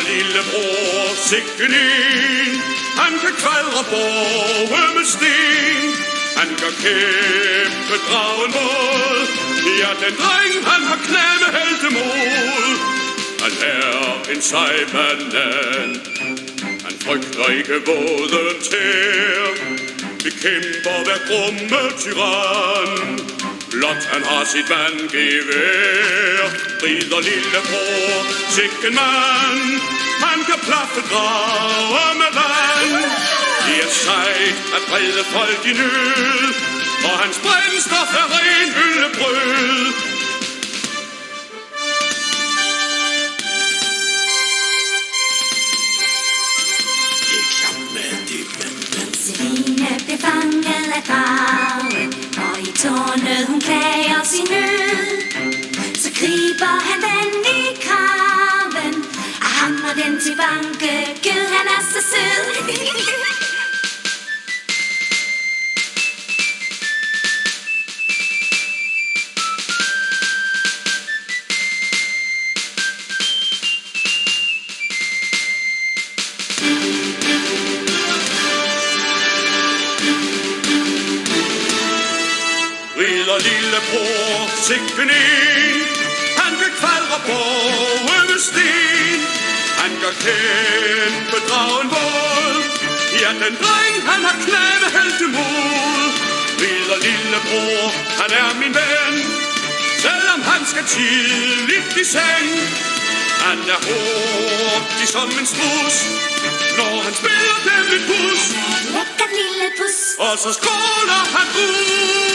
lillebror, sikken en. Han kan kvadre borge med sten. Han kan kæmpe dragen mod. Ja, den dreng, han har knæme heltemod. Han er en sej banan. Han frygter ikke våden tær. Vi kæmper hver grumme tyran. Blot han har sit vandgevær. Rider lillebror, sikken mand. Han kan plaffe drager med vand. Det er sejt at brede folk i nød, og hans brændstof er ren øllebrød. Celine blev fanget af dragen, og i tårnet hun klager sin nød. Så griber han den i kraven, og hamrer den til banke. Gud, han er så sød. Rider lillebror, sikken en. Han kan kvadre borge med sten. Han kan kæmpe dragen våd. Ja, den dreng, han har knæve heltemod. Rider lillebror, han er min ven. Selvom han skal tidligt i seng. Han er hurtig som en strus, når han spiller den med pus. Lækker lille pus. Og så skråler han ud.